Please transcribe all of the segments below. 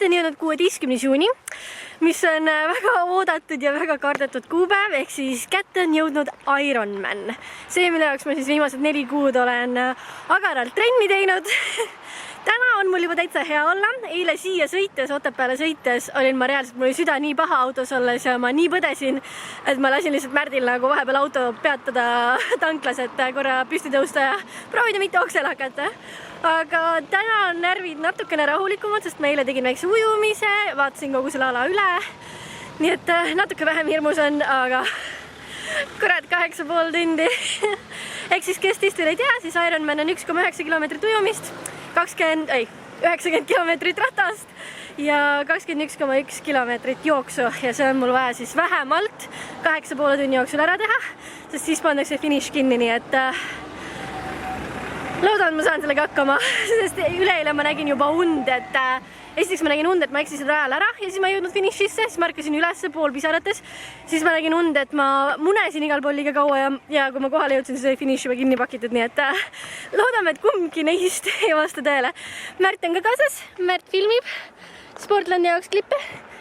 on jõudnud 16. juuni, mis on väga oodatud ja väga kardetud kuupäev, ehk siis kätte on jõudnud Ironman. See, mille jaoks ma siis viimased 4 kuud olen agaralt trenni teinud. Täna on mul juba täitsa hea olla. Eile siia sõites, Otepääle sõites, olin ma reaalselt, mul oli süda nii paha autos olles ja ma nii põdesin, et ma lasin lihtsalt Märdil nagu vahepeal auto peatada tanklas, et korra püsti tõusta ja proovida mitte oksele hakata. Aga täna on närvid natukene rahulikumad, sest ma eile tegin väikse ujumise, vaatasin kogu selle ala üle. Nii et natuke vähem hirmus on, aga kurat 8,5 tundi. Ehk siis kes teist veel ei tea, siis Ironman on 1,9 kilomeetrit ujumist, 90 kilomeetrit ratast ja 21,1 kilomeetrit jooksu ja see on mul vaja siis vähemalt 8,5 tunni jooksul ära teha, sest siis pandakse finiš kinni, nii et loodan, ma saan sellega hakkama, sest üleeile ma nägin juba und, et esiteks ma nägin und, et ma eksisin rajal ära ja siis ma ei jõudnud finišisse, siis ma ärkasin üles pool pisarates, siis ma nägin und, et ma munesin igal pool liiga kaua ja kui ma kohale jõudsin, siis oli finiš juba kinni pakitud, nii et loodame, et kumbki neist ei vasta tõele. Märt on ka kaasas, Märt filmib Sportlandi jaoks klippe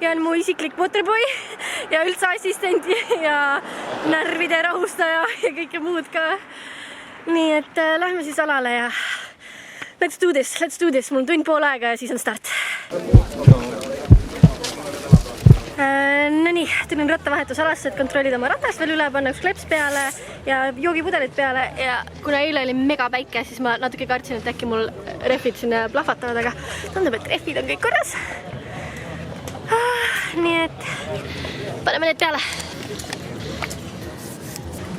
ja on mu isiklik waterboy ja üldse assistent ja närvide rahustaja ja kõike muud ka. Nii et lähme siis alale ja let's do this, mul on tund pool aega ja siis on start. No nii, tulin rattavahetusalasse, et kontrollida oma ratast veel üle, panna üks kleps peale ja joogipudelit peale ja kuna eile oli mega päike, siis ma natuke kartsin, et äkki mul rehvid sinna plahvatavad, aga tundub, et rehvid on kõik korras. Nii et paneme need peale.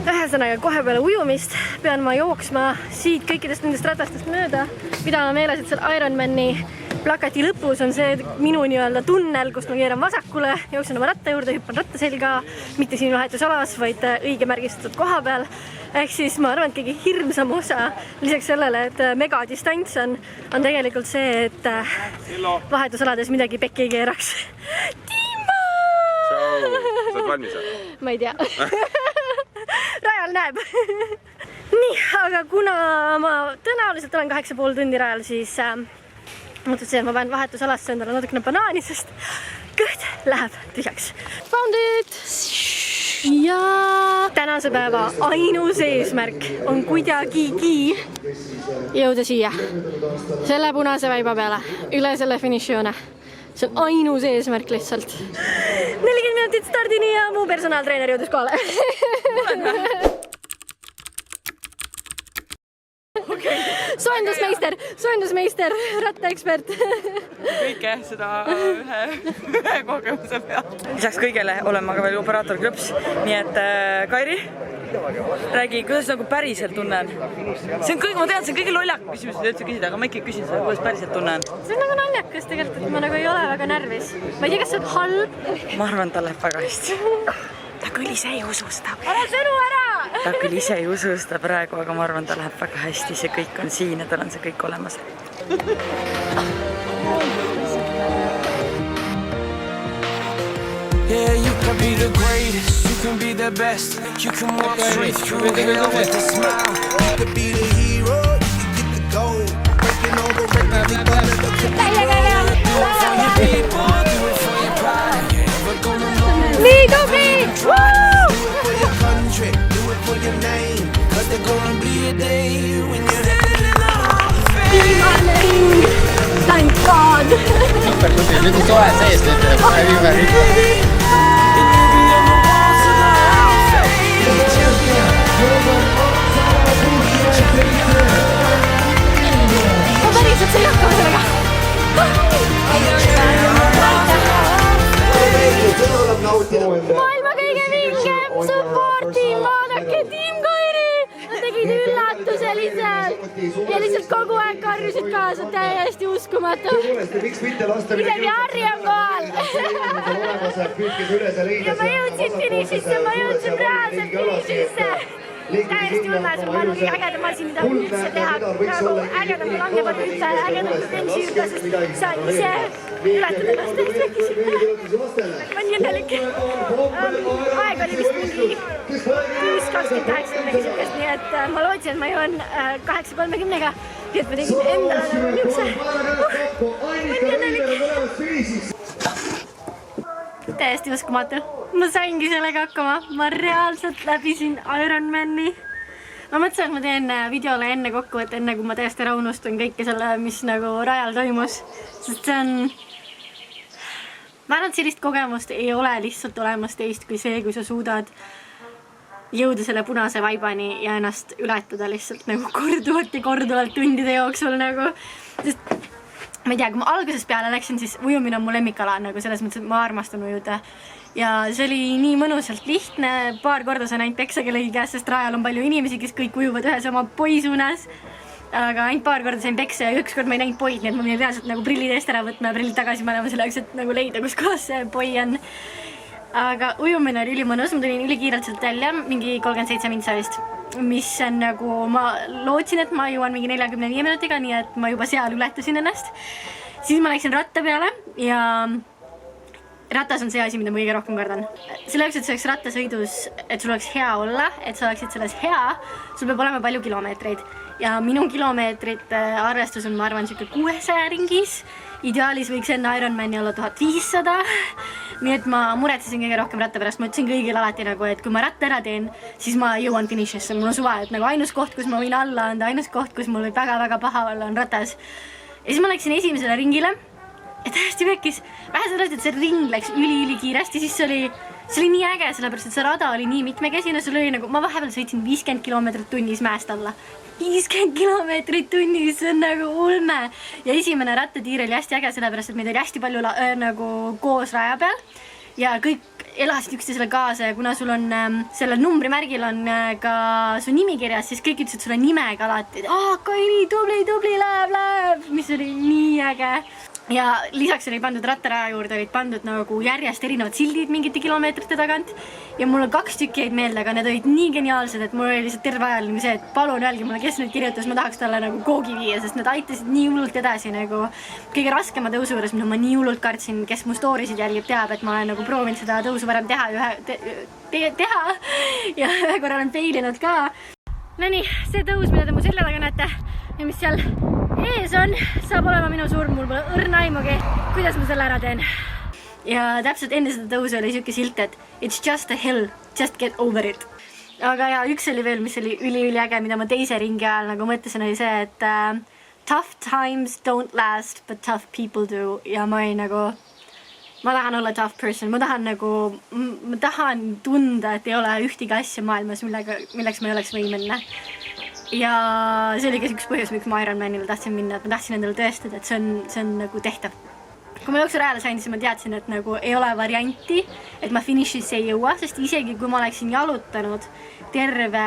Ühesõnaga kohe peale ujumist pean ma jooksma siit kõikidest nendest ratastest mööda. Pidama meeles, et seal Ironmani plakati lõpus on see minu nii-öelda tunnel, kust ma keeran vasakule, jooksen oma ratta juurde, hüppan ratta selga, mitte siin vahetusalas, vaid õige märgistatud koha peal. Ehk siis ma arvan, et kõige hirmsam osa lisaks sellele, et megadistants on tegelikult see, et vahetusalades midagi pekki ei keeraks. Timmo! Tšau! Sa oled valmis? Ma ei tea. Rajal näeb. Nii, aga kuna ma tõenäoliselt olen 8,5 tundi rajal, siis mõtlesin, et ma pean vahetusalasse endale natukene banaani, sest kõht läheb tühjaks. Found it! Ja tänase päeva ainus eesmärk on kuidagigi jõuda siia. Selle punase vaiba peale, üle selle finišijoone. See on ainus eesmärk lihtsalt. 40 minutit stardini ja muu personaaltreener jõudis kohale. Soendusmeister, rattaekspert. Kõike seda ühe kogemuse pealt. Lisaks kõigele olen ma ka veel operaator Klõps, nii et Kairi, räägi, kuidas nagu päriselt tunnen? See on kõik, ma tean, see on kõige loljak küsimus, mida üldse küsida, aga ma ikkagi küsin seda, kuidas päriselt tunnen. See on nagu naljakas tegelikult, et ma nagu ei ole väga närvis. Ma ei tea, kas see on halb. Ma arvan, ta läheb väga hästi. Ta küll ise ei ususta. Ära sõnu ära! Ta küll ise ei ususta praegu, aga ma arvan, ta läheb väga hästi. See kõik on siin ja tal on see kõik olemas. Yeah, you can be the greatest, you can be the best. You can walk straight through hell with a smile. You can be the hero, you can get the gold. Breaking all the records, you gotta look at the road. Do it for your people, do it for your pride. You're never gonna know. Nii tubli! Do it for your country, do it for your name. Cause there's gonna be a day when you're standing in the hall of fame. Thank God! Super tubli, nüüd on soe sees, nüüd Ma päriselt see jakkama sellega. Maailma kõige vingem supporti, vaadake Team Kairi! Nad tegid üllatuse lihtsalt ja lihtsalt kogu aeg karjusid kaasa, täiesti uskumatu. Isegi Harri on kohal. Ja ma jõudsin finišisse, ma jõudsin reaalselt finišisse. Täiesti ulmes, ma olen kõige ägedam asi, mida üldse teha. Nagu ägedam langevad üldse, ägedam bensi üldse, sest sa ise ületad ennast täiesti äkki. Ma nii õnnelik. Aeg oli vist mingi 6:28 midagi siukest, nii et ma lootsin, et ma jõuan 8:30-ga. Nii et ma tegin endale nagu niukse. Ma nii õnnelik. täiesti uskumatu. Ma saingi sellega hakkama. Ma reaalselt läbisin Ironmani. Ma mõtlesin, et ma teen videole enne kokkuvõtte, enne kui ma täiesti ära unustan kõike selle, mis nagu rajal toimus. Sest see on... Ma arvan, et sellist kogemust ei ole lihtsalt olemas teist kui see, kui sa suudad jõuda selle punase vaibani ja ennast ületada lihtsalt nagu korduvalt ja korduvalt tundide jooksul nagu. Sest ma ei tea, kui ma algusest peale läksin, siis ujumine on mu lemmikala nagu selles mõttes, et ma armastan ujuda. Ja see oli nii mõnusalt lihtne, paar korda sa näinud peksa kellegi käest, sest rajal on palju inimesi, kes kõik ujuvad ühes oma poi suunas. Aga ainult paar korda sain peksa ja ükskord ma ei näinud poid, nii et ma pidin reaalselt nagu prillid eest ära võtma ja prillid tagasi panema selleks, et nagu leida, kus kohas see poi on. Aga ujumine oli ülimõnus, ma tulin ülikiirelt sealt välja, mingi 37 mintsa vist. Mis on nagu, ma lootsin, et ma jõuan mingi 45 minutiga, nii et ma juba seal ületasin ennast. Siis ma läksin ratta peale ja ratas on see asi, mida ma kõige rohkem kardan. Selleks, et see oleks rattasõidus, et sul oleks hea olla, et sa oleksid selles hea, sul peab olema palju kilomeetreid. Ja minu kilomeetrite arvestus on, ma arvan, 600 ringis. Ideaalis võiks enne Ironmani olla 1500. Nii et ma muretsesin kõige rohkem ratta pärast. Ma ütlesin kõigil alati, nagu, et kui ma ratta ära teen, siis ma jõuan finišisse. Mul on suva, et nagu ainus koht, kus ma võin alla anda, ainus koht, kus mul võib väga-väga paha olla, on ratas. Ja siis ma läksin esimesele ringile. Ja täiesti pekkis. Vähe sellest, et see ring läks üli kiiresti, siis see oli nii äge, sellepärast, et see rada oli nii mitmekesine. Sul oli nagu, ma vahepeal sõitsin 50 kilomeetrit tunnis mäest alla. 50 kilomeetrit tunnis, see on nagu ulme. Ja esimene rattatiir oli hästi äge, sellepärast, et meid oli hästi palju nagu koos raja peal. Ja kõik elasid üksteisele kaasa ja kuna sul on sellel numbrimärgil on ka su nimikirjas, siis kõik ütlesid sulle nimega alati. Kairi, tubli, läheb, mis oli nii äge. Ja lisaks oli pandud rattaraja juurde, olid pandud nagu järjest erinevad sildid mingite kilomeetrite tagant. Ja mul on 2 tükki jäid meelde, aga need olid nii geniaalsed, et mul oli lihtsalt terve ajal see, et palun öelge mulle, kes nüüd kirjutas, ma tahaks talle nagu koogi viia, sest need aitasid nii hullult edasi nagu kõige raskema tõusu juures, mida ma nii hullult kartsin, kes mu storysid jälgib, teab, et ma olen nagu proovinud seda tõusu varem teha ja ühe korra olen failinud ka. Nonii, see tõus, mida te mu selja taga näete ja mis seal ees on, saab olema minu surm, mul pole õrna aimugi, kuidas ma selle ära teen. Ja täpselt enne seda tõusu oli siuke silt, et it's just a hill, just get over it. Aga ja üks oli veel, mis oli üli äge, mida ma teise ringi ajal nagu mõtlesin, oli see, et tough times don't last, but tough people do. Ja ma tahan olla tough person, ma tahan tunda, et ei ole ühtegi asja maailmas, milleks ma ei oleks võimeline. Ja see oli ka üks põhjus, miks ma Ironmanile tahtsin minna, et ma tahtsin endale tõestada, et see on nagu tehtav. Kui ma jooksurajale sain, siis ma teadsin, et nagu ei ole varianti, et ma finišisse ei jõua, sest isegi kui ma oleksin jalutanud terve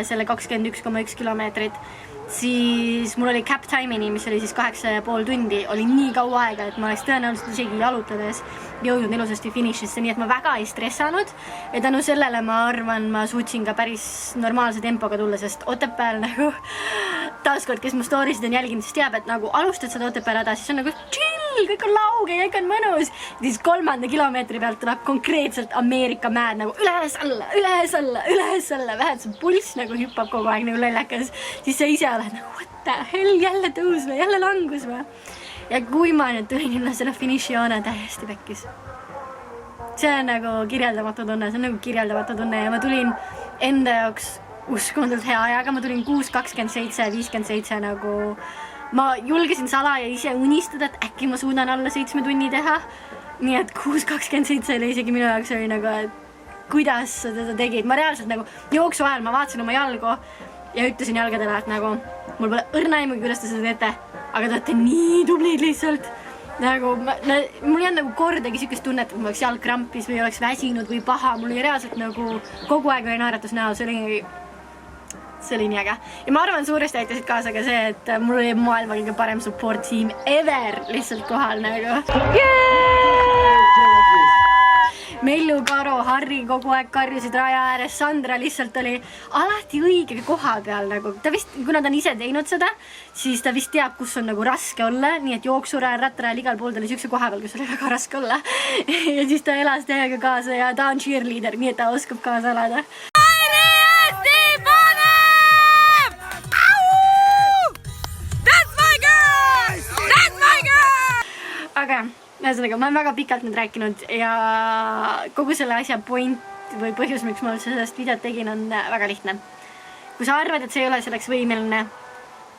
selle 21,1 kilomeetrit, siis mul oli cap time'ini, mis oli siis 8,5 tundi, oli nii kaua aega, et ma oleks tõenäoliselt isegi jalutades jõudnud ilusasti finišisse, nii et ma väga ei stressanud ja tänu sellele ma arvan, ma suutsin ka päris normaalse tempoga tulla, sest Otepääl nagu taaskord, kes mu storysid on jälginud, siis teab, et nagu alustad seda Otepää rada, siis on nagu chill, kõik on lauge, kõik on mõnus. Siis 3. kilomeetri pealt tuleb konkreetselt Ameerika mäed nagu üles alla, vähed su pulss nagu hüppab kogu aeg nagu lollekas, siis sa ise oled nagu what the hell, jälle tõus või, jälle langus või. Ja kui ma nüüd tulin üle selle finišijoone, täiesti pekkis. See on nagu kirjeldamatu tunne ja ma tulin enda jaoks uskumatult hea ajaga, ma tulin 6.27, 57 nagu ma julgesin salaja ise unistada, et äkki ma suudan alla 7 tunni teha. Nii et 6.27 oli isegi minu jaoks oli nagu, et kuidas sa seda tegid. Ma reaalselt nagu jooksu ajal ma vaatasin oma jalgu ja ütlesin jalgadele, et nagu mul pole õrna aimugi, kuidas te seda teete, aga te olete nii tublid lihtsalt. Nagu, mul ei olnud nagu kordagi sükest tunnet, et ma oleks jalg krampis või oleks väsinud või paha. Mul oli reaalselt nagu kogu aeg oli naeratus näol, see oli nii äge. Ja ma arvan, suuresti aitasid kaasa ka see, et mul oli maailma kõige parem support team ever lihtsalt kohal nagu. Mellu, Karo, Harri kogu aeg karjusid raja ääres, Sandra lihtsalt oli alati õige koha peal nagu. Ta vist, kuna ta on ise teinud seda, siis ta vist teab, kus on nagu raske olla, nii et jooksurajal, rattarajal, igal pool ta oli siukse koha peal, kus oli väga raske olla. Ja siis ta elas täiega kaasa ja ta on cheerleader, nii et ta oskab kaasa elada. Aga ühesõnaga, ma olen väga pikalt nüüd rääkinud ja kogu selle asja point või põhjus, miks ma sellest videot tegin, on väga lihtne. Kui sa arvad, et sa ei ole selleks võimeline,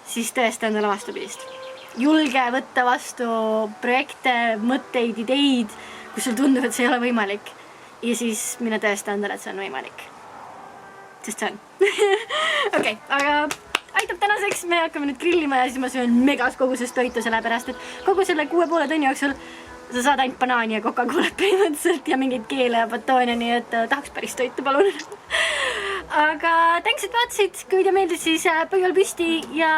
siis tõesta endale vastupidist. Julge võtta vastu projekte, mõtteid, ideid, kus sul tundub, et see ei ole võimalik. Ja siis mine tõesta endale, et see on võimalik. Sest see on. Okei, aga aitab tänaseks. Me hakkame nüüd grillima ja siis ma söön megas koguses toitu selle pärast, et kogu selle 6,5 tunni jooksul sa saad ainult banaani ja Coca-Colat põhimõtteliselt ja mingeid keele ja batoone, nii et tahaks päris toitu, palun. Aga thanks, et vaatasid. Kui video meeldis, siis pöial püsti ja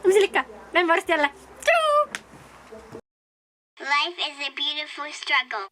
mis seal ikka? Näeme varsti jälle. Tšau! Life is a beautiful struggle.